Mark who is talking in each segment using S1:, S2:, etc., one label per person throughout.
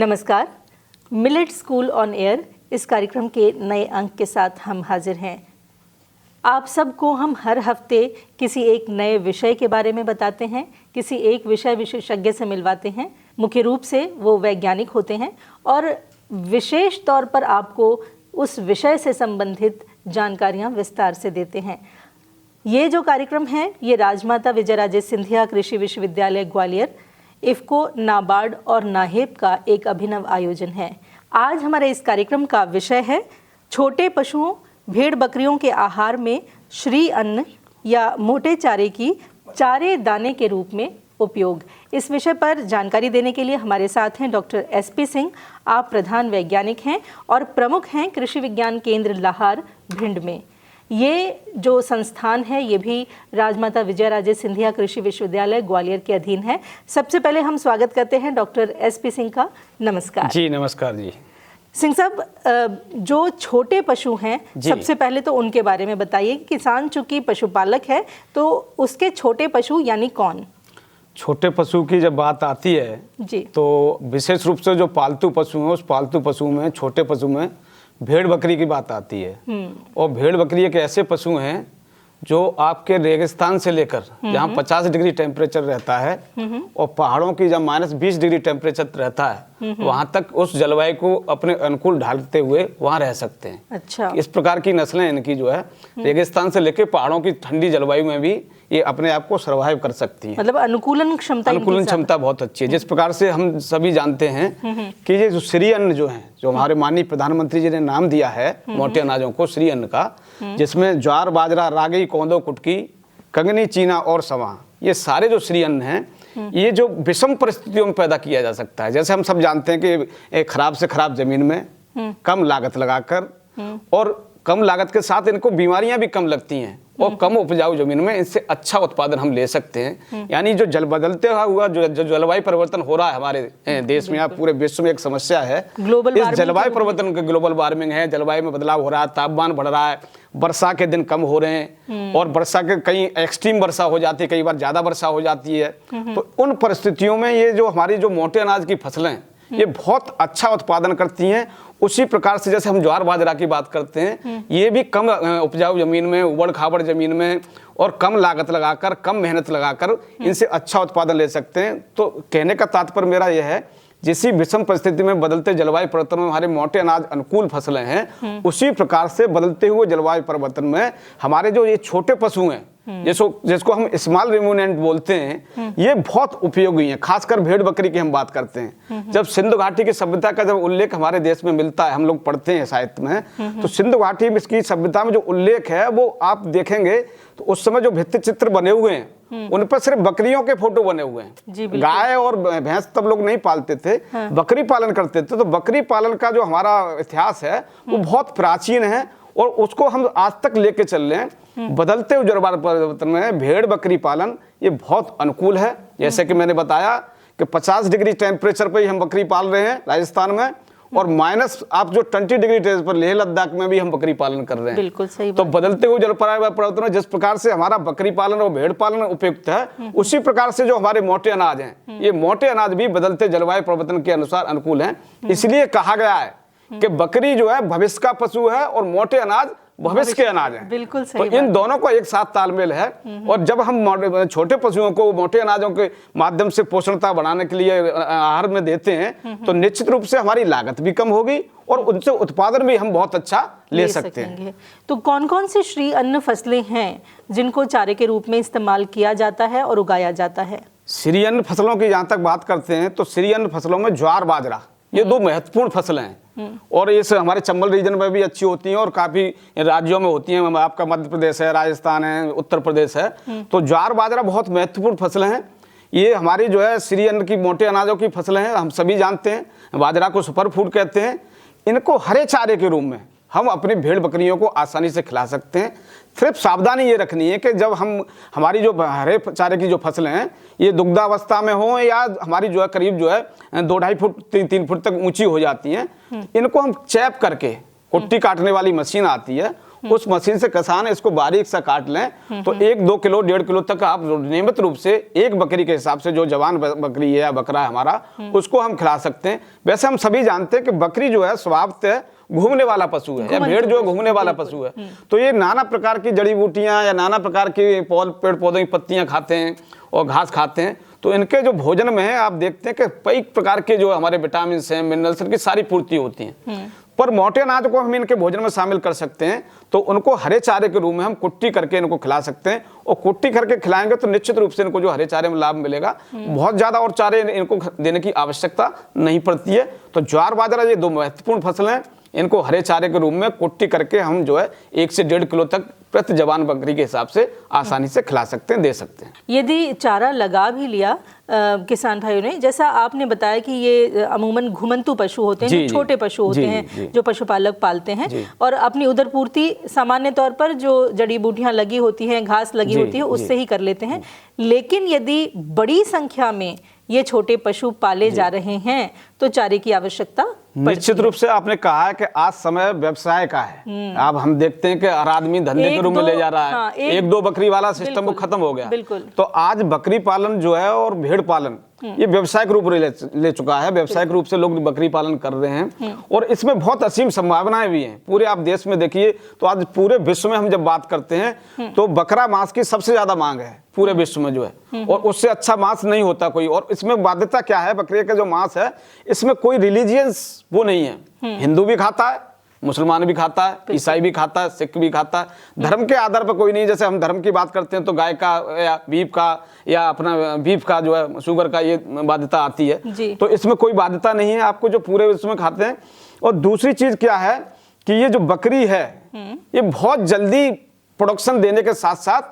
S1: नमस्कार, millet school on air इस कार्यक्रम के नए अंक के साथ हम हाजिर हैं। आप सबको हम हर हफ्ते किसी एक नए विषय के बारे में बताते हैं, किसी एक विषय विशेषज्ञ से मिलवाते हैं। मुख्य रूप से वो वैज्ञानिक होते हैं और विशेष तौर पर आपको उस विषय से संबंधित जानकारियाँ विस्तार से देते हैं। ये जो कार्यक्रम है ये राजमाता विजयराजे सिंधिया कृषि विश्वविद्यालय ग्वालियर, इफ़को, नाबार्ड और नाहेब का एक अभिनव आयोजन है। आज हमारे इस कार्यक्रम का विषय है छोटे पशुओं भेड़ बकरियों के आहार में श्री अन्न या मोटे चारे की चारे दाने के रूप में उपयोग। इस विषय पर जानकारी देने के लिए हमारे साथ हैं डॉक्टर SP सिंह। आप प्रधान वैज्ञानिक हैं और प्रमुख हैं कृषि विज्ञान केंद्र लाहार, भिंड में। ये जो संस्थान है ये भी राजमाता विजयराजे सिंधिया कृषि विश्वविद्यालय ग्वालियर के अधीन है। सबसे पहले हम स्वागत करते हैं डॉक्टर SP सिंह का। नमस्कार
S2: जी। नमस्कार जी।
S1: सिंह साहब, जो छोटे पशु हैं सबसे पहले तो उनके बारे में बताइए। किसान चूंकि पशुपालक है तो उसके छोटे पशु यानी कौन?
S2: छोटे पशु की जब बात आती है
S1: जी,
S2: तो विशेष रूप से जो पालतू पशु हैं उस पालतू पशु में, छोटे पशु में भेड़ बकरी की बात आती है। और भेड़ बकरी एक ऐसे पशु हैं जो आपके रेगिस्तान से लेकर जहाँ 50 डिग्री टेम्परेचर रहता है और पहाड़ों की जब -20 डिग्री टेम्परेचर रहता है वहाँ तक उस जलवायु को अपने अनुकूल ढालते हुए वहाँ रह सकते हैं।
S1: अच्छा।
S2: इस प्रकार की नस्लें इनकी जो है रेगिस्तान से लेकर पहाड़ों की ठंडी जलवायु में भी ये अपने आप को सर्वाइव कर सकती हैं।
S1: मतलब अनुकूलन क्षमता
S2: बहुत अच्छी है। जिस प्रकार से हम सभी जानते हैं कि ये जो श्री अन्न जो है, जो हमारे माननीय प्रधानमंत्री जी ने नाम दिया है मोटे अनाजों को श्री अन्न का, जिसमें ज्वार, बाजरा, रागी, कोंदो, कुटकी, कंगनी, चीना और सवा, ये सारे जो श्री अन्न हैं ये जो विषम परिस्थितियों में पैदा किया जा सकता है। जैसे हम सब जानते हैं कि एक खराब से खराब जमीन में कम लागत लगाकर और कम लागत के साथ इनको बीमारियां भी कम लगती हैं और कम उपजाऊ जमीन में इनसे अच्छा उत्पादन हम ले सकते हैं। यानी जो बदलते हुआ जो जलवायु परिवर्तन हो रहा है हमारे देश में या पूरे विश्व में एक समस्या है, इस जलवायु परिवर्तन का ग्लोबल वार्मिंग है, जलवायु में बदलाव हो रहा है, तापमान बढ़ रहा है, वर्षा के दिन कम हो रहे हैं और वर्षा के कई एक्सट्रीम वर्षा हो जाती है, कई बार ज्यादा वर्षा हो जाती है। तो उन परिस्थितियों में ये जो हमारी जो मोटे अनाज की फसलें ये बहुत अच्छा उत्पादन करती हैं। उसी प्रकार से जैसे हम ज्वार बाजरा की बात करते हैं, ये भी कम उपजाऊ जमीन में, उबड़ खाबड़ जमीन में और कम लागत लगाकर, कम मेहनत लगाकर इनसे अच्छा उत्पादन ले सकते हैं। तो कहने का तात्पर्य मेरा यह है, जिस विषम परिस्थिति में बदलते जलवायु परिवर्तन में हमारे मोटे अनाज अनुकूल फसलें हैं, उसी प्रकार से बदलते हुए जलवायु परिवर्तन में हमारे जो ये छोटे पशु हैं जिसको हम स्मॉल रुमिनेंट बोलते हैं, ये बहुत उपयोगी हैं। खासकर भेड़ बकरी की हम बात करते हैं। जब सिंधु घाटी की सभ्यता का जब उल्लेख हमारे देश में मिलता है, हम लोग पढ़ते हैं साहित्य में, तो सिंधु घाटी की सभ्यता में जो उल्लेख है वो आप देखेंगे तो उस समय जो भित्ति चित्र बने हुए हैं उन पर सिर्फ बकरियों के फोटो बने हुए हैं। गाय और भैंस तब लोग नहीं पालते थे, बकरी पालन करते थे। तो बकरी पालन का जो हमारा इतिहास है वो बहुत प्राचीन है और उसको हम आज तक लेके चल रहे हैं। बदलते हुए जलवायु परिवर्तन में भेड़ बकरी पालन ये बहुत अनुकूल है। जैसे कि मैंने बताया कि 50 डिग्री टेम्परेचर पे ही हम बकरी पाल रहे हैं राजस्थान में और आप जो 20 डिग्री टेम्परेचर पर लेह लद्दाख में भी हम बकरी पालन कर रहे हैं।
S1: बिल्कुल सही।
S2: तो बदलते हुए जलवायु परिवर्तन में जिस प्रकार से हमारा बकरी पालन और भेड़ पालन उपयुक्त है, उसी प्रकार से जो हमारे मोटे अनाज हैं, ये मोटे अनाज भी बदलते जलवायु परिवर्तन के अनुसार अनुकूल हैं। इसलिए कहा गया है कि बकरी जो है भविष्य का पशु है और मोटे अनाज भविष्य के अनाज हैं।
S1: बिल्कुल सही।
S2: तो इन दोनों का एक साथ तालमेल है। और जब हम छोटे पशुओं को मोटे अनाजों के माध्यम से पोषणता बढ़ाने के लिए आहार में देते हैं तो निश्चित रूप से हमारी लागत भी कम होगी और उनसे उत्पादन भी हम बहुत अच्छा ले सकते हैं।
S1: तो कौन कौन सी श्री अन्न फसलें हैं जिनको चारे के रूप में इस्तेमाल किया जाता है और उगाया जाता है?
S2: श्री अन्न फसलों की जहाँ तक बात करते हैं तो श्री अन्न फसलों में ज्वार बाजरा ये दो महत्वपूर्ण फसलें हैं और इस हमारे चंबल रीजन में भी अच्छी होती हैं और काफ़ी राज्यों में होती हैं। आपका मध्य प्रदेश है, राजस्थान है, उत्तर प्रदेश है। तो ज्वार बाजरा बहुत महत्वपूर्ण फसलें हैं। ये हमारी जो है श्री अन्न की मोटे अनाजों की फसलें हैं। हम सभी जानते हैं बाजरा को सुपर फूड कहते हैं। इनको हरे चारे के रूप में हम अपनी भेड़ बकरियों को आसानी से खिला सकते हैं। सिर्फ सावधानी ये रखनी है कि जब हम हमारी जो हरे चारे की जो फसलें हैं ये दुग्धावस्था में हो या हमारी जो है करीब जो है 2-2.5 फुट 3 फुट तक ऊंची हो जाती हैं, इनको हम चैप करके कुट्टी काटने वाली मशीन आती है उस मशीन से किसान इसको बारीक सा काट लें तो 1-2 किलो 1.5 किलो तक आप नियमित रूप से एक बकरी के हिसाब से, जो जवान बकरी है या बकरा है हमारा, उसको हम खिला सकते हैं। वैसे हम सभी जानते हैं कि बकरी जो है स्वभावतः घूमने वाला पशु है, या भेड़ जो घूमने वाला पशु है। तो ये नाना प्रकार की जड़ी बूटियां या नाना प्रकार की पेड़ पौधों की पत्तियां खाते हैं और घास खाते हैं। तो इनके जो भोजन में है आप देखते हैं कि कई प्रकार के जो हमारे विटामिन हैं, मिनरल्स, इनकी सारी पूर्ति होती है। पर मोटे अनाज को हम इनके भोजन में शामिल कर सकते हैं, तो उनको हरे चारे के रूप में हम कुट्टी करके इनको खिला सकते हैं। और कुट्टी करके खिलाएंगे तो निश्चित रूप से इनको जो हरे चारे में लाभ मिलेगा। बहुत ज्यादा और चारे इनको देने की आवश्यकता नहीं पड़ती है। तो ज्वार बाजरा ये 2 महत्वपूर्ण फसल हैं, इनको हरे चारे के रूप में कुट्टी करके हम जो है 1 से 1.5 किलो तक प्रति जवान बकरी के हिसाब से आसानी से खिला सकते हैं, दे सकते हैं।
S1: यदि चारा लगा भी लिया किसान भाइयों ने, जैसा आपने बताया कि ये अमूमन घुमंतु पशु होते हैं, जो छोटे पशु होते हैं, जो पशुपालक पालते हैं, और अपनी उदर पूर्ति सामान्य तौर पर जो जड़ी बूटियां लगी होती हैं, घास लगी होती है, उससे ही कर लेते हैं। लेकिन यदि बड़ी संख्या में ये छोटे पशु पाले जा रहे हैं तो चारे की आवश्यकता
S2: निश्चित रूप से आपने कहा है कि आज समय व्यवसाय का है। अब हम देखते हैं कि हर आदमी धंधे के रूप में ले जा रहा है। हाँ, 1-2 बकरी वाला सिस्टम वो खत्म हो गया। तो आज बकरी पालन जो है और भेड़ पालन ये व्यवसायिक रूप ले चुका है। व्यवसायिक रूप से लोग बकरी पालन कर रहे हैं और इसमें बहुत असीम संभावनाएं भी हैं। पूरे आप देश में देखिए तो आज पूरे विश्व में हम जब बात करते हैं तो बकरा मांस की सबसे ज्यादा मांग है पूरे विश्व में जो है, और उससे अच्छा मांस नहीं होता कोई। और इसमें बाध्यता क्या है, बकरे का जो मांस है इसमें कोई रिलीजियस वो नहीं है। हिंदू भी खाता है, मुसलमान भी खाता है, ईसाई भी खाता है, सिख भी खाता है। धर्म के आधार पर कोई नहीं। जैसे हम धर्म की बात करते हैं तो गाय का या बीफ का या अपना बीफ का जो है शुगर का ये बाध्यता आती है, तो इसमें कोई बाध्यता नहीं है आपको, जो पूरे विश्व में खाते हैं। और दूसरी चीज क्या है कि ये जो बकरी है ये बहुत जल्दी प्रोडक्शन देने के साथ साथ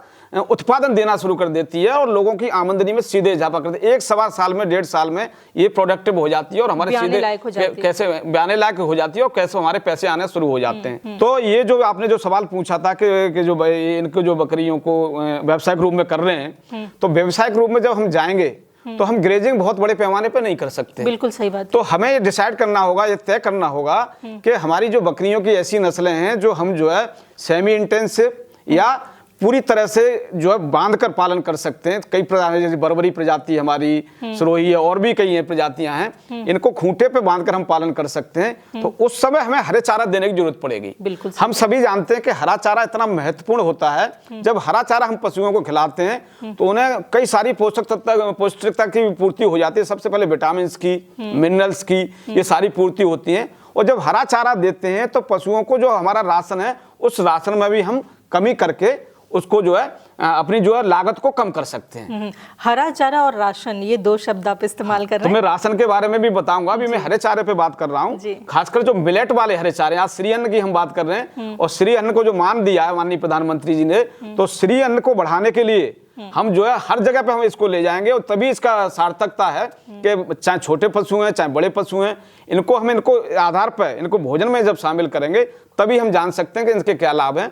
S2: उत्पादन देना शुरू कर देती है और लोगों की आमदनी में सीधे इजाफा करती है। 1-1.25 साल में 1.5 साल में ये प्रोडक्टिव हो जाती है और हमारे सीधे कैसे ब्याने लायक हो जाती है और कैसे हमारे पैसे आने शुरू हो जाते हैं। तो ये जो आपने जो सवाल पूछा था कि जो इनको जो बकरियों को व्यावसायिक रूप में कर रहे हैं, तो व्यावसायिक रूप में जब हम जाएंगे तो हम ग्रेजिंग बहुत बड़े पैमाने पर नहीं कर सकते।
S1: बिल्कुल सही बात।
S2: तो हमें ये डिसाइड करना होगा, ये तय करना होगा कि हमारी जो बकरियों की ऐसी नस्लें हैं जो हम जो है सेमी इंटेंसिव या पूरी तरह से जो है बांध कर पालन कर सकते हैं। कई प्रजाति जैसे बर्बरी प्रजाति हमारी, सिरोही है, और भी कई प्रजातियां हैं, इनको खूंटे पे बांधकर हम पालन कर सकते हैं। तो उस समय हमें हरे चारा देने की जरूरत पड़ेगी।
S1: बिल्कुल
S2: हम सभी जानते हैं कि हरा चारा इतना महत्वपूर्ण होता है। जब हरा चारा हम पशुओं को खिलाते हैं तो उन्हें कई सारी पौष्टिकता की पूर्ति हो जाती है। सबसे पहले विटामिन की, मिनरल्स की, ये सारी पूर्ति होती है। और जब हरा चारा देते हैं तो पशुओं को जो हमारा राशन है उस राशन में भी हम कमी करके उसको जो है अपनी जो है लागत को कम कर सकते हैं।
S1: हरा चारा और राशन, ये 2 शब्द आप इस्तेमाल कर रहे हैं।
S2: तो मैं राशन के बारे में भी बताऊंगा। अभी मैं हरे चारे पे बात कर रहा हूँ, खासकर जो मिलेट वाले हरे चारे। आज श्री अन्न की हम बात कर रहे हैं और श्री अन्न को जो मान दिया है माननीय प्रधानमंत्री जी ने, तो श्री अन्न को बढ़ाने के लिए हम जो है हर जगह पे हम इसको ले जाएंगे और तभी इसका सार्थकता है कि चाहे छोटे पशु हैं चाहे बड़े पशु हैं, इनको हम इनको आधार पर इनको भोजन में जब शामिल करेंगे तभी हम जान सकते हैं कि इनके क्या लाभ हैं।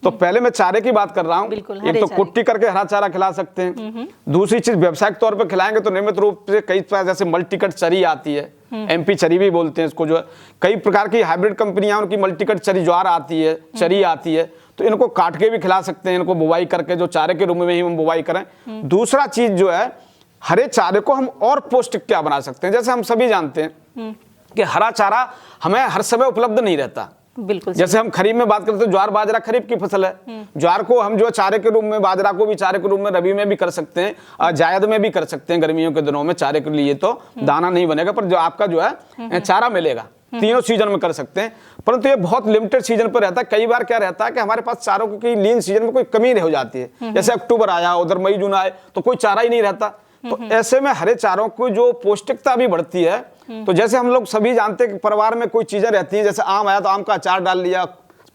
S2: तो पहले मैं चारे की बात कर रहा हूँ। एक तो कुट्टी करके हरा चारा खिला सकते हैं। दूसरी चीज व्यवसायिक तौर पर खिलाएंगे तो नियमित रूप से कई जैसे मल्टीकट चरी आती है, एमपी चरी भी बोलते हैं इसको, जो है कई प्रकार की हाइब्रिड कंपनियां उनकी मल्टीकट चरी ज्वार आती है, चरी आती है, तो इनको काट के भी खिला सकते हैं। इनको बुवाई करके जो चारे के रूप में ही हम बुवाई करें। दूसरा चीज जो है हरे चारे को हम और पौष्टिक क्या बना सकते हैं। जैसे हम सभी जानते हैं कि हरा चारा हमें हर समय उपलब्ध नहीं रहता।
S1: बिल्कुल।
S2: जैसे हम खरीफ में बात करते हैं, ज्वार बाजरा खरीफ की फसल है। ज्वार को हम जो चारे के रूप में, बाजरा को भी चारे के रूप में रबी में भी कर सकते हैं, जायद में भी कर सकते हैं। गर्मियों के दिनों में चारे के लिए तो दाना नहीं बनेगा, पर जो आपका जो है चारा मिलेगा, तीनों सीजन में कर सकते हैं। परंतु ये बहुत लिमिटेड सीजन पर रहता है। कई बार क्या रहता है कि हमारे पास चारों की लीन सीजन में कोई कमी हो जाती है। जैसे अक्टूबर आया, उधर मई जून आए तो कोई चारा ही नहीं रहता। तो ऐसे में हरे चारों की जो पौष्टिकता भी बढ़ती है। तो जैसे हम लोग सभी जानते हैं कि परिवार में कोई चीजें रहती हैं, जैसे आम आया तो आम का अचार डाल लिया,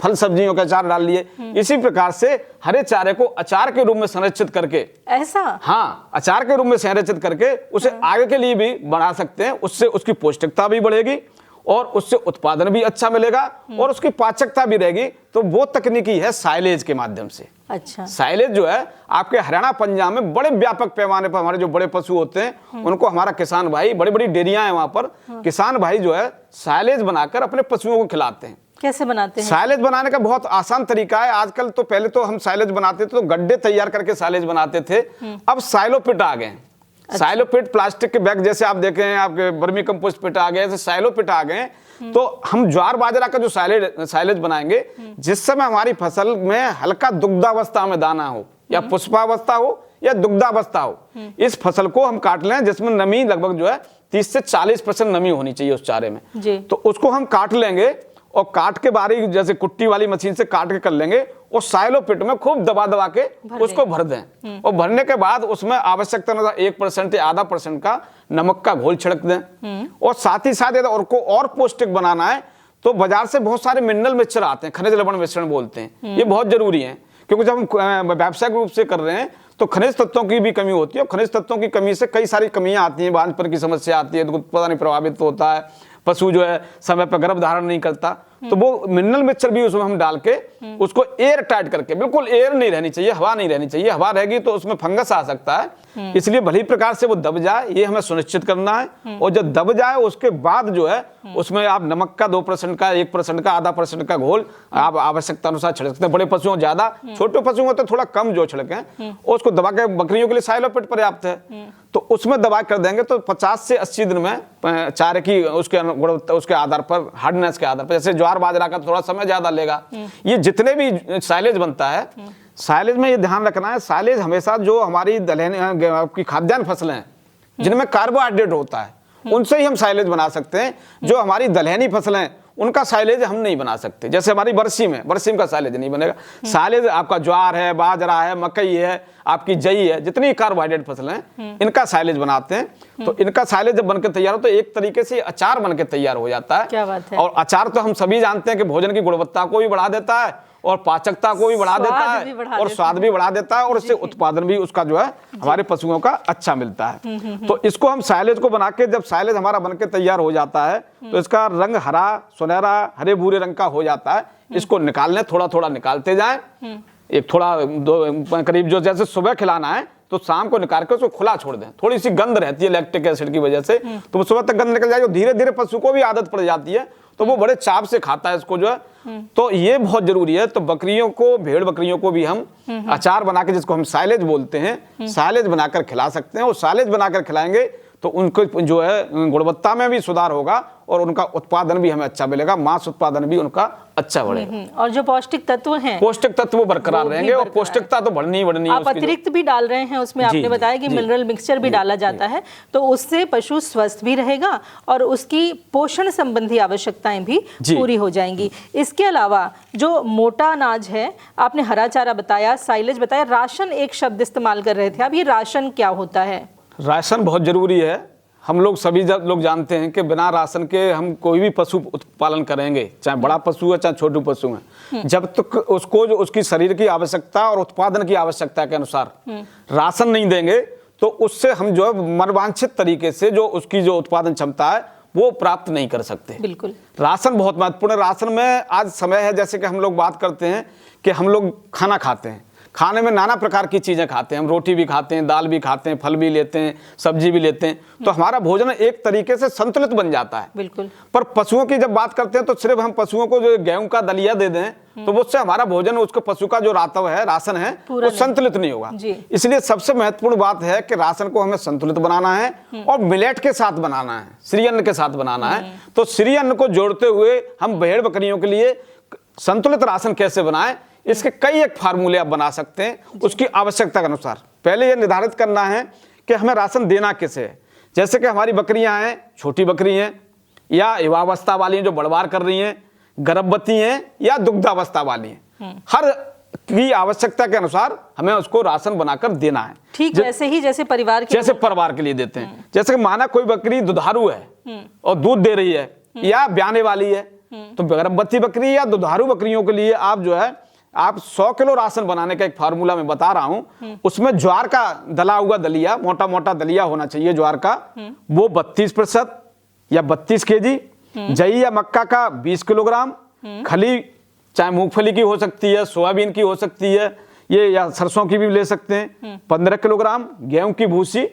S2: फल सब्जियों का अचार डाल लिए। इसी प्रकार से हरे चारे को अचार के रूप में संरक्षित करके,
S1: ऐसा,
S2: हाँ, अचार के रूप में संरक्षित करके उसे आगे के लिए भी बढ़ा सकते हैं। उससे उसकी पौष्टिकता भी बढ़ेगी और उससे उत्पादन भी अच्छा मिलेगा और उसकी पाचकता भी रहेगी। तो वो तकनीकी है साइलेज के माध्यम से।
S1: अच्छा,
S2: साइलेज जो है आपके हरियाणा पंजाब में बड़े व्यापक पैमाने पर हमारे जो बड़े पशु होते हैं उनको हमारा किसान भाई, बड़ी बड़ी डेयरियां हैं वहां पर, किसान भाई जो है साइलेज बनाकर अपने पशुओं को खिलाते हैं।
S1: कैसे बनाते हैं?
S2: साइलेज बनाने का बहुत आसान तरीका है आजकल। तो पहले तो हम साइलेज बनाते थे तो गड्ढे तैयार करके साइलेज बनाते थे, अब साइलोपिट आ गए हैं। साइलोपिट प्लास्टिक के बैग जैसे आप देखे हैं, आपके वर्मी कंपोस्ट पिट आ गए, ऐसे साइलोपिट आ गए। तो हम ज्वार बाजरा का जो साइलेज बनाएंगे, जिस समय हमारी फसल में हल्का दुग्धावस्था में दाना हो या पुष्पावस्था हो या दुग्धावस्था हो, इस फसल को हम काट लें, जिसमें नमी लगभग जो है 30 से 40% नमी होनी चाहिए उस चारे में
S1: जी।
S2: तो उसको हम काट लेंगे और काट के बारीक जैसे कुट्टी वाली मशीन से काट के कर लेंगे और साइलो पिट में खूब दबा दबा के उसको भर दें। और भरने के बाद उसमें आवश्यकता अनुसार 1% या आधा % का नमक का घोल छिड़क दें। और साथ ही साथ यदि को और पौष्टिक बनाना है तो बाजार से बहुत सारे मिनरल मिक्सचर आते हैं, खनिज लवण मिश्रण बोलते हैं, ये बहुत जरूरी है। क्योंकि जब हम व्यावसायिक रूप से कर रहे हैं तो खनिज तत्वों की भी कमी होती है। खनिज तत्वों की कमी से कई सारी कमियां आती हैं, बांझपन की समस्या आती है, उत्पादन प्रभावित होता है, पशु जो है समय पर गर्भ धारण नहीं करता। तो वो मिनरल मिक्सचर भी उसमें हम डाल के उसको एयर टाइट करके, बिल्कुल एयर नहीं रहनी चाहिए, हवा नहीं रहनी चाहिए, हवा रहेगी तो उसमें फंगस आ सकता है, इसलिए भली प्रकार से वो दब जाए ये हमें सुनिश्चित करना है। और जब दब जाए उसके बाद जो है उसमें आप नमक का 2% का, 1% का, आधा % का घोल आप आवश्यकता अनुसार छिड़क सकते हैं। बड़े पशुओं ज्यादा, छोटे पशुओं को तो थोड़ा कम जो छिड़कें, उसको दबा के बकरियों के लिए साइलोपिट पर्याप्त है तो उसमें दबा कर देंगे तो 50 से 80 दिन में चारे की उसके गुणवत्ता, उसके आधार पर, हार्डनेस के आधार पर, जैसे ज्वार बाजरा का थोड़ा समय ज्यादा लेगा। ये जितने भी साइलेज बनता है, साइलेज में ये ध्यान रखना है, साइलेज हमेशा जो हमारी दलहनी की खाद्यान्न फसलें हैं जिनमें कार्बोहाइड्रेट होता है उनसे ही हम साइलेज बना सकते हैं। जो हमारी दलहनी फसलें उनका साइलेज हम नहीं बना सकते। जैसे हमारी बरसीम का साइलेज नहीं बनेगा। साइलेज आपका ज्वार है, बाजरा है, मकई है, आपकी जई है, जितनी कार्बोहाइड्रेट फसलें हैं इनका साइलेज बनाते हैं। तो इनका साइलेज जब बनकर तैयार हो तो एक तरीके से अचार बनकर तैयार हो जाता है।
S1: क्या बात है। और
S2: अचार तो हम सभी जानते हैं कि भोजन की गुणवत्ता को भी बढ़ा देता है और पाचकता को भी बढ़ा देता है और स्वाद भी बढ़ा देता है और इससे उत्पादन भी उसका जो है हमारे पशुओं का अच्छा मिलता है। तो इसको हम साइलेज को बना के, जब साइलेज हमारा बनके तैयार हो जाता है तो इसका रंग हरा, सुनहरा, हरे भूरे रंग का हो जाता है। इसको निकालने, थोड़ा थोड़ा निकालते जाएं, एक थोड़ा करीब जो जैसे सुबह खिलाना है तो शाम को निकाल के उसको खुला छोड़ दें। थोड़ी सी गंध रहती है लैक्टिक एसिड की वजह से, तो वो सुबह तक गंध निकल जाएगी, धीरे धीरे पशु को भी आदत पड़ जाती है तो वो बड़े चाव से खाता है इसको जो है। तो ये बहुत जरूरी है। तो बकरियों को, भेड़ बकरियों को भी हम अचार बना के, जिसको हम साइलेज बोलते हैं, साइलेज बनाकर खिला सकते हैं। और साइलेज बनाकर खिलाएंगे तो उनको जो है गुणवत्ता में भी सुधार होगा और उनका उत्पादन भी हमें अच्छा मिलेगा, मांस उत्पादन भी उनका अच्छा बढ़ेगा।
S1: और जो पौष्टिक तत्व हैं,
S2: पौष्टिक तत्व बरकरार रहेंगे और पौष्टिकता तो बढ़नी है।
S1: आप अतिरिक्त भी डाल रहे हैं उसमें, आपने बताया कि मिनरल मिक्सचर भी डाला जाता है, तो उससे पशु स्वस्थ भी रहेगा और उसकी पोषण संबंधी आवश्यकताएं भी पूरी हो जाएंगी। इसके अलावा जो मोटा अनाज है, आपने हरा चारा बताया, साइलेज बताया, राशन एक शब्द इस्तेमाल कर रहे थे, अब ये राशन क्या होता है?
S2: राशन बहुत जरूरी है। हम लोग सभी लोग जानते हैं कि बिना राशन के हम कोई भी पशु पालन करेंगे, चाहे बड़ा पशु है चाहे छोटू पशु है, जब तक उसको जो उसकी शरीर की आवश्यकता और उत्पादन की आवश्यकता के अनुसार राशन नहीं देंगे तो उससे हम जो है मनवांछित तरीके से जो उसकी जो उत्पादन क्षमता है वो प्राप्त नहीं कर सकते।
S1: बिल्कुल,
S2: राशन बहुत महत्वपूर्ण है। राशन में आज समय है, जैसे कि हम लोग बात करते हैं कि हम लोग खाना खाते हैं, खाने में नाना प्रकार की चीजें खाते हैं, हम रोटी भी खाते हैं, दाल भी खाते हैं, फल भी लेते हैं, सब्जी भी लेते हैं, तो हमारा भोजन एक तरीके से संतुलित बन जाता है।
S1: बिल्कुल।
S2: पर पशुओं की जब बात करते हैं तो सिर्फ हम पशुओं को जो गेहूं का दलिया दे दें तो उससे हमारा भोजन, उसको पशु का जो रातव है, राशन है, वो संतुलित नहीं होगा। इसलिए सबसे महत्वपूर्ण बात है कि राशन को हमें संतुलित बनाना है और मिलेट के साथ बनाना है, श्री अन्न के साथ बनाना है। तो श्री अन्न को जोड़ते हुए हम भेड़ बकरियों के लिए संतुलित राशन कैसे बनाएं, इसके कई एक फार्मूले आप बना सकते हैं उसकी आवश्यकता के अनुसार। पहले ये निर्धारित करना है कि हमें राशन देना कैसे है। जैसे कि हमारी बकरियां हैं, छोटी बकरी हैं या युवावस्था वाली हैं जो बढ़वार कर रही हैं, गर्भवती हैं या दुग्धावस्था वाली हैं, हर की आवश्यकता के अनुसार हमें उसको राशन बनाकर देना है।
S1: ठीक वैसे ही जैसे परिवार
S2: के लिए देते हैं। जैसे कि माना कोई बकरी दुधारू है और दूध दे रही है या ब्याने वाली है, तो गर्भवती बकरी या दुधारू बकरियों के लिए आप जो है आप 100 किलो राशन बनाने का एक फार्मूला मैं बता रहा हूं। उसमें ज्वार का दला हुआ दलिया, मोटा मोटा दलिया होना चाहिए ज्वार का, वो 32% या 32 kg जई या मक्का का 20 किलोग्राम, खली चाहे मूंगफली की हो सकती है, सोयाबीन की हो सकती है, ये या सरसों की भी ले सकते हैं, 15 किलोग्राम, गेहूं की भूसी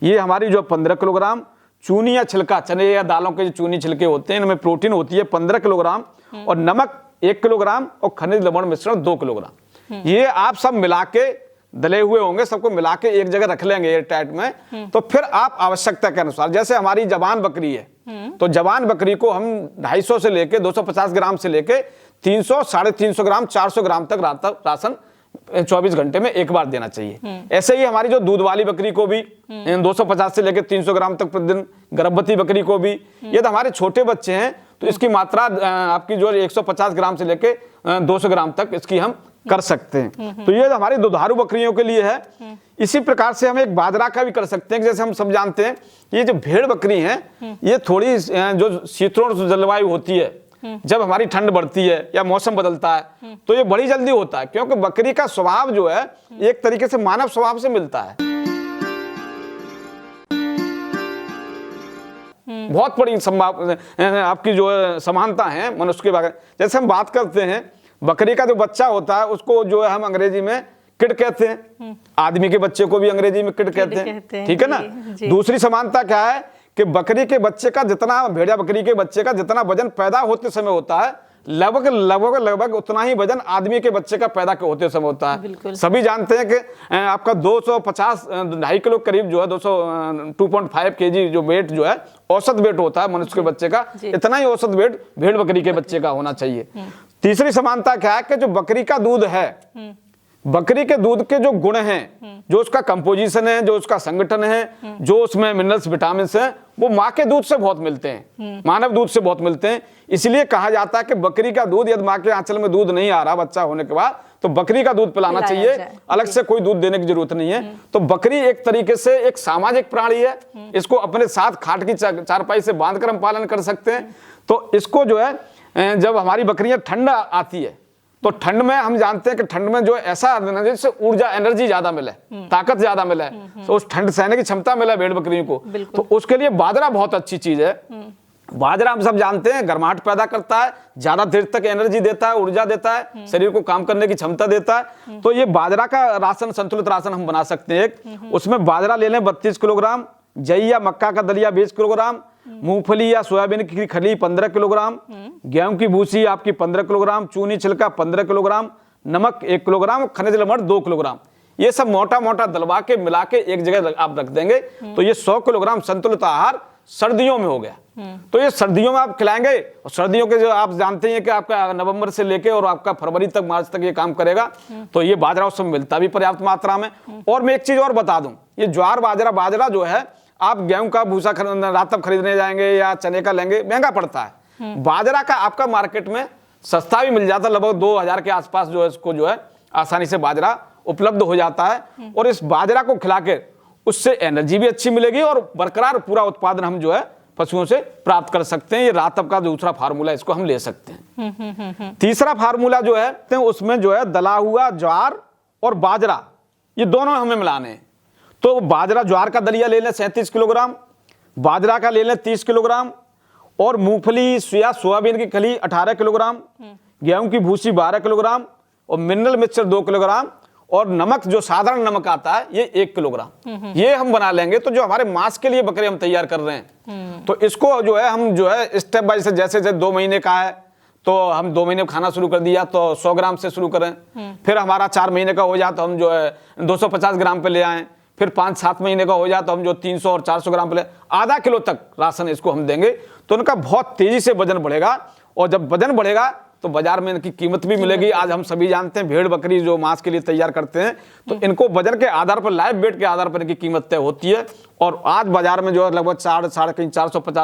S2: ये हमारी जो 15 किलोग्राम, चूनी या छिलका चने या दालों के जो चूनी छिलके होते हैं इनमें प्रोटीन होती है 15 किलोग्राम, और नमक 1 किलोग्राम और खनिज लवण मिश्रण 2 किलोग्राम। ये आप सब मिला के दले हुए होंगे, सबको मिला के एक जगह रख लेंगे एयर टाइट में। तो फिर आप आवश्यकता के अनुसार, जैसे हमारी जवान बकरी है तो जवान बकरी को हम 250 से लेके 250 ग्राम से लेके 300, 350 ग्राम, 400 ग्राम तक राशन 24 घंटे में एक बार देना चाहिए। ऐसे ही हमारी जो दूध वाली बकरी को भी 250 से लेकर 300 ग्राम तक प्रतिदिन, गर्भवती बकरी को भी, ये तो हमारे छोटे बच्चे हैं तो इसकी मात्रा आपकी जो 150 ग्राम से लेकर 200 ग्राम तक इसकी हम कर सकते हैं। तो ये हमारी दुधारू बकरियों के लिए है। इसी प्रकार से हम एक बाजरा का भी कर सकते हैं। जैसे हम सब जानते हैं ये जो भेड़ बकरी है ये थोड़ी जो शीतोष्ण जलवायु होती है, जब हमारी ठंड बढ़ती है या मौसम बदलता है तो ये बड़ी जल्दी होता है, क्योंकि बकरी का स्वभाव जो है एक तरीके से मानव स्वभाव से मिलता है। बहुत बड़ी आपकी जो है समानता है मनुष्य के बारे। जैसे हम बात करते हैं बकरी का जो बच्चा होता है उसको जो है हम अंग्रेजी में किड कहते हैं, आदमी के बच्चे को भी अंग्रेजी में किड कहते हैं, ठीक है ना। दूसरी समानता क्या है कि बकरी के बच्चे का जितना, भेड़िया बकरी के बच्चे का जितना वजन पैदा होते समय होता है, लगभग लगभग लगभग उतना ही वजन आदमी के बच्चे का पैदा होते समय होता है। सभी जानते हैं कि आपका 250 2.5 किलो करीब जो है 2.5 केजी जो वेट जो है औसत वेट होता है मनुष्य के बच्चे का, इतना ही औसत वेट भेड़ बकरी के बच्चे का होना चाहिए। तीसरी समानता क्या है कि जो बकरी का दूध है, बकरी के दूध के जो गुण हैं, जो उसका कंपोजिशन है, जो उसका संगठन है, जो उसमें मिनरल्स विटामिन है, वो माँ के दूध से बहुत मिलते हैं, मानव दूध से बहुत मिलते हैं। इसलिए कहा जाता है कि बकरी का दूध, यदि माँ के आंचल में दूध नहीं आ रहा बच्चा होने के बाद, तो बकरी का दूध पिलाना चाहिए, अलग से कोई दूध देने की जरूरत नहीं है। तो बकरी एक तरीके से एक सामाजिक प्राणी है, इसको अपने साथ खाट की चारपाई से बांधकर हम पालन कर सकते हैं। तो इसको जो है जब हमारी बकरियां ठंड आती है तो ठंड में हम जानते हैं कि ठंड में जो ऐसा जिससे ऊर्जा, एनर्जी ज्यादा मिले, ताकत ज्यादा मिले, तो उस ठंड सहने की क्षमता मिले भेड़ बकरियों को, तो उसके लिए बाजरा बहुत अच्छी चीज है। बाजरा हम सब जानते हैं गर्माहट पैदा करता है, ज्यादा देर तक एनर्जी देता है, ऊर्जा देता है, शरीर को काम करने की क्षमता देता है। तो ये बाजरा का राशन, संतुलित राशन हम बना सकते हैं। एक उसमें बाजरा ले लें 32 किलोग्राम, जई या मक्का का दलिया 20 किलोग्राम, मूंगफली या सोयाबीन की खली 15 किलोग्राम, गेहूं की भूसी आपकी 15 किलोग्राम, चूनी छिलका 15 किलोग्राम, नमक 1 किलोग्राम, खनिज लवण 2 किलोग्राम। ये सब मोटा मोटा दलवा के मिला के एक जगह आप रख देंगे तो ये 100 किलोग्राम संतुलित आहार सर्दियों में हो गया। तो ये सर्दियों में आप खिलाएंगे, और सर्दियों के जो आप जानते हैं कि आपका नवंबर से लेके और आपका फरवरी तक, मार्च तक ये काम करेगा। तो ये बाजरा उस समय मिलता भी पर्याप्त मात्रा में। और मैं एक चीज और बता दूं, ये ज्वार बाजरा जो है, आप गेहूं का भूसा रात तक खरीदने जाएंगे या चने का लेंगे, महंगा पड़ता है। बाजरा का आपका मार्केट में सस्ता भी मिल जाता है, लगभग 2000 के आसपास जो है इसको जो है आसानी से बाजरा उपलब्ध हो जाता है। और इस बाजरा को खिला के उससे एनर्जी भी अच्छी मिलेगी और बरकरार पूरा उत्पादन हम जो है पशुओं से प्राप्त कर सकते हैं। ये रातब का दूसरा फार्मूला, इसको हम ले सकते हैं। तीसरा फार्मूला जो है तो उसमें जो है दला हुआ ज्वार और बाजरा, ये दोनों हमें मिलाने हैं। तो बाजरा, ज्वार का दलिया ले लें 37 किलोग्राम, बाजरा का ले लें 30 किलोग्राम, और मूंगफली या सोयाबीन की खली 18 किलोग्राम, गेहूं की भूसी 12 किलोग्राम, और मिनरल मिक्सचर 2 किलोग्राम, और नमक जो साधारण नमक आता है ये 1 किलोग्राम। ये हम बना लेंगे तो जो हमारे मांस के लिए बकरे हम तैयार कर रहे हैं, तो इसको जो है हम जो है स्टेप बाय स्टेप, जैसे 2 महीने का है तो हम 2 महीने खाना शुरू कर दिया तो 100 ग्राम से शुरू करें। फिर हमारा 4 महीने का हो जाए तो हम जो है 250 ग्राम पे ले आए। फिर 5-7 महीने का हो जाए तो हम जो 300 और 400 ग्राम पे ले, आधा किलो तक राशन इसको हम देंगे तो उनका बहुत तेजी से वजन बढ़ेगा। और जब वजन बढ़ेगा तो बाजार में इनकी कीमत भी मिलेगी। आज हम सभी जानते हैं भेड़ बकरी जो मांस के लिए तैयार करते हैं तो इनको वजन के आधार पर, लाइव वेट के आधार पर इनकी कीमत तय होती है। और आज बाजार में जो है लगभग 450,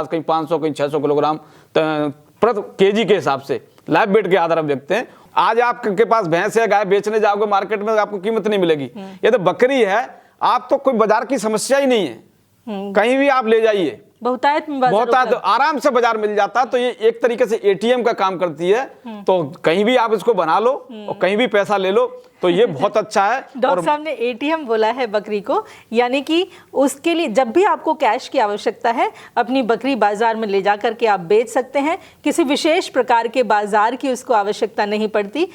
S2: कहीं 500, कहीं 600 किलोग्राम प्रति केजी के हिसाब से लाइव वेट के आधार पर देखते हैं। आज आपके पास भैंस है, गाय बेचने जाओगे मार्केट में आपको कीमत नहीं मिलेगी। ये तो बकरी है, आप तो कोई बाजार की समस्या ही नहीं है, कहीं भी आप ले जाइए
S1: बहुतायत में बाजार
S2: बहुत आराम से बाजार मिल जाता है। तो ये एक तरीके से एटीएम का काम करती है। तो कहीं भी आप इसको बना लो और कहीं भी पैसा ले लो, तो ये बहुत अच्छा है।
S1: डॉक्टर साहब ने एटीएम बोला है बकरी को, यानी कि उसके लिए जब भी आपको कैश की आवश्यकता है, अपनी बकरी बाजार में ले जा करके आप बेच सकते हैं। किसी विशेष प्रकार के बाजार की उसको आवश्यकता नहीं पड़ती।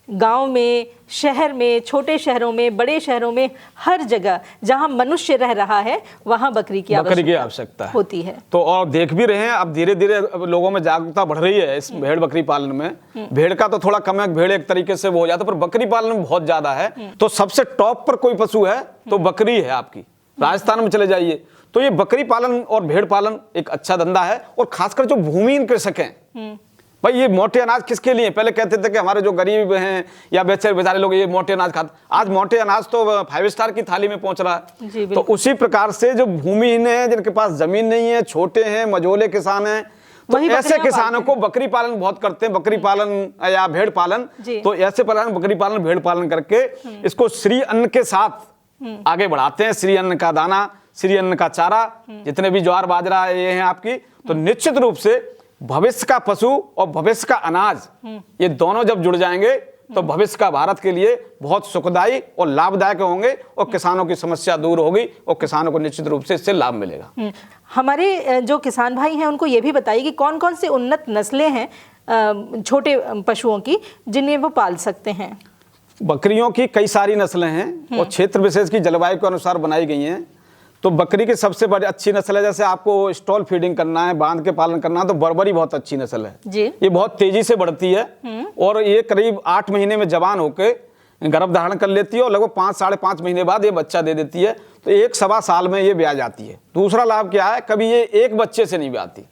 S1: गांव में, शहर में, छोटे शहरों में, बड़े शहरों में, हर जगह जहां मनुष्य रह रहा है वहां बकरी की आवश्यकता होती है।
S2: तो और देख भी रहे हैं अब धीरे धीरे लोगों में जागरूकता बढ़ रही है इस भेड़ बकरी पालन में। भेड़ का तो थोड़ा कम है, भेड़ एक तरीके से वो हो जाता है, पर बकरी पालन में बहुत ज्यादा है। तो सबसे टॉप पर कोई पशु है तो बकरी है आपकी। राजस्थान में चले जाइए तो ये बकरी पालन और भेड़ पालन एक अच्छा धंधा है। और खासकर जो भूमिहीन कृषक हैं, भाई ये मोटे अनाज किसके लिए? पहले कहते थे कि हमारे जो गरीब हैं या बेचारे लोग ये मोटे अनाज खाते, आज मोटे अनाज तो 5 स्टार की थाली में पहुंच रहा है। तो उसी प्रकार से जो भूमिहीन है, जिनके पास जमीन नहीं है, छोटे हैं, मझोले किसान हैं, तो ऐसे किसानों को बकरी पालन बहुत करते हैं, बकरी पालन या भेड़ पालन। तो ऐसे बकरी पालन भेड़ पालन करके इसको श्री अन्न के साथ आगे बढ़ाते हैं। श्री अन्न का दाना, श्री अन्न का चारा, जितने भी ज्वार बाजरा ये हैं आपकी, तो निश्चित रूप से भविष्य का पशु और भविष्य का अनाज, ये दोनों जब जुड़ जाएंगे तो भविष्य का भारत के लिए बहुत सुखदायी और लाभदायक होंगे और किसानों की समस्या दूर होगी और किसानों को निश्चित रूप से इससे लाभ मिलेगा।
S1: हमारे जो किसान भाई हैं उनको ये भी बताइए कि कौन कौन सी उन्नत नस्लें हैं छोटे पशुओं की जिन्हें वो पाल सकते हैं?
S2: बकरियों की कई सारी नस्लें हैं और क्षेत्र विशेष की जलवायु के अनुसार बनाई गई हैं। तो बकरी की सबसे बड़ी अच्छी नस्ल है, जैसे आपको स्टॉल फीडिंग करना है, बांध के पालन करना है, तो बर्बरी बहुत अच्छी नस्ल है जी। ये बहुत तेजी से बढ़ती है और ये करीब 8 महीने में जवान होके गर्भ धारण कर लेती है और लगभग 5-5.5 महीने बाद ये बच्चा दे देती है। तो 1-1.25 साल में ये ब्याह जाती है। दूसरा लाभ क्या है, कभी ये एक बच्चे से नहीं ब्याहती।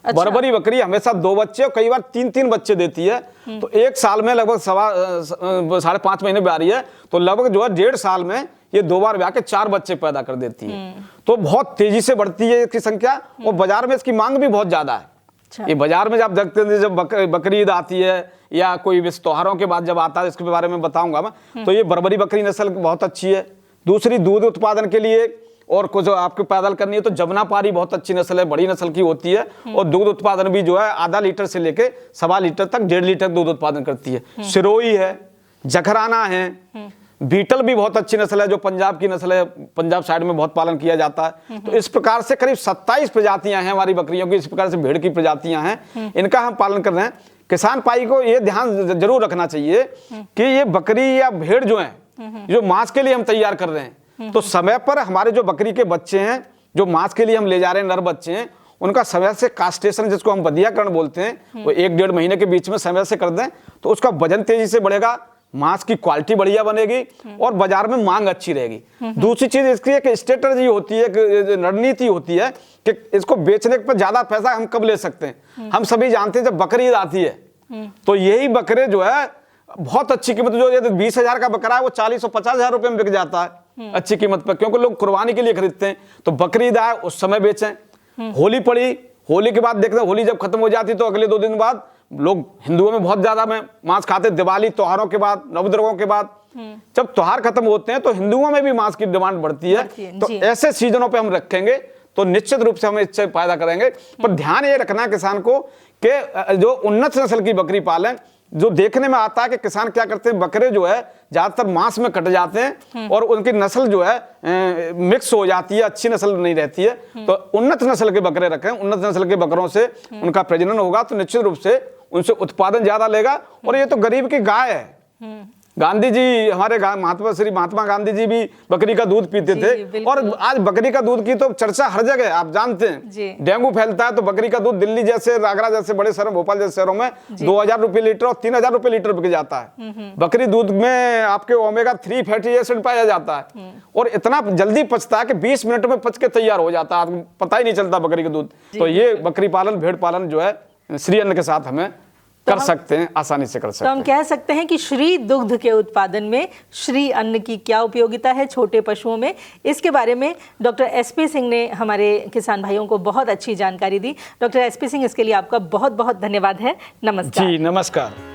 S2: अच्छा। बर्बरी बकरी हमेशा 2 बच्चे और कई बार 3-3 बच्चे देती है। तो 1 साल में लगभग 5.5 महीने ब्याह रही है, तो लगभग जो है 1.5 साल में ये 2 बार ब्याह के 4 बच्चे पैदा कर देती है। तो बहुत तेजी से बढ़ती है इसकी संख्या और बाजार में इसकी मांग भी बहुत ज्यादा है। अच्छा। ये बाजार में जब देखते हैं, जब बकरी ईद आती है या कोई त्योहारों के बाद जब आता है, इसके बारे में बताऊंगा मैं। तो ये बर्बरी बकरी नस्ल बहुत अच्छी है। दूसरी दूध उत्पादन के लिए और कुछ आपको पैदल करनी है तो जमुनापारी बहुत अच्छी नस्ल है, बड़ी नस्ल की होती है और दूध उत्पादन भी जो है आधा लीटर से लेके 1.25 लीटर तक 1.5 लीटर दूध उत्पादन करती है। सिरोही है, जखराना है, बीटल भी बहुत अच्छी नस्ल है जो पंजाब की नस्ल है, पंजाब साइड में बहुत पालन किया जाता है। तो इस प्रकार से करीब 27 प्रजातियां हैं हमारी बकरियों की। इस प्रकार से भेड़ की प्रजातियां हैं, इनका हम पालन कर रहे हैं। किसान भाई को ये ध्यान जरूर रखना चाहिए कि ये बकरी या भेड़ जो है, जो मांस के लिए हम तैयार कर रहे हैं, तो समय पर हमारे जो बकरी के बच्चे हैं, जो मांस के लिए हम ले जा रहे हैं, नर बच्चे हैं, उनका समय से कास्टेशन, जिसको हम बधियाकरण बोलते हैं, वो 1-1.5 महीने के बीच में समय से कर दें तो उसका वजन तेजी से बढ़ेगा, मांस की क्वालिटी बढ़िया बनेगी और बाजार में मांग अच्छी रहेगी। दूसरी चीज इसकी एक स्ट्रेटजी होती है, एक रणनीति होती है कि इसको बेचने पर ज्यादा पैसा हम कब ले सकते हैं। हम सभी जानते हैं जब बकरी ईद आती है तो यही बकरे जो है बहुत अच्छी कीमत, जो 20,000 का बकरा है वो 40 और 50,000 रुपए में बिक जाता है अच्छी कीमत पर, क्योंकि लोग कुर्बानी के लिए खरीदते हैं। तो बकरी ईद आए उस समय बेचें। होली पड़ी, होली के बाद देखते हैं, होली जब खत्म हो जाती तो अगले 2 दिन बाद लोग हिंदुओं में बहुत ज्यादा में मांस खाते। दिवाली त्योहारों के बाद, नवदुर्गों के बाद जब त्योहार खत्म होते हैं तो हिंदुओं में भी मांस की डिमांड बढ़ती है। तो ऐसे सीजनों पे हम रखेंगे तो निश्चित रूप से हम इससे फायदा करेंगे। पर ध्यान ये रखना किसान को कि जो उन्नत नस्ल की बकरी पालें। जो देखने में आता है कि किसान क्या करते हैं, बकरे जो है ज्यादातर मांस में कट जाते हैं और उनकी नस्ल जो है मिक्स हो जाती है, अच्छी नस्ल नहीं रहती है। तो उन्नत नस्ल के बकरे रखें, उन्नत नस्ल के बकरों से उनका प्रजनन होगा तो निश्चित रूप से उनसे उत्पादन ज्यादा लेगा। और ये तो गरीब की गाय है। गांधी जी, हमारे महात्मा गांधी जी भी बकरी का दूध पीते थे और आज बकरी का दूध की तो चर्चा हर जगह, आप जानते हैं डेंगू फैलता है तो बकरी का दूध दिल्ली जैसे, आगरा जैसे बड़े शहरों, भोपाल जैसे शहरों में 2,000 रुपए लीटर और 3,000 रुपए लीटर बिक जाता है। बकरी दूध में आपके ओमेगा 3 फैटी एसिड पाया जाता है और इतना जल्दी पचता है कि 20 मिनट में पच के तैयार हो जाता है, आपको पता ही नहीं चलता बकरी का दूध। तो ये बकरी पालन, भेड़ पालन जो है श्री अन्न के साथ हमें कर सकते हैं, आसानी से कर सकते हैं।
S1: तो हम कह सकते हैं कि श्री दुग्ध के उत्पादन में श्री अन्न की क्या उपयोगिता है छोटे पशुओं में, इसके बारे में डॉक्टर एसपी सिंह ने हमारे किसान भाइयों को बहुत अच्छी जानकारी दी। डॉक्टर एसपी सिंह, इसके लिए आपका बहुत बहुत धन्यवाद है। नमस्कार।
S2: जी नमस्कार।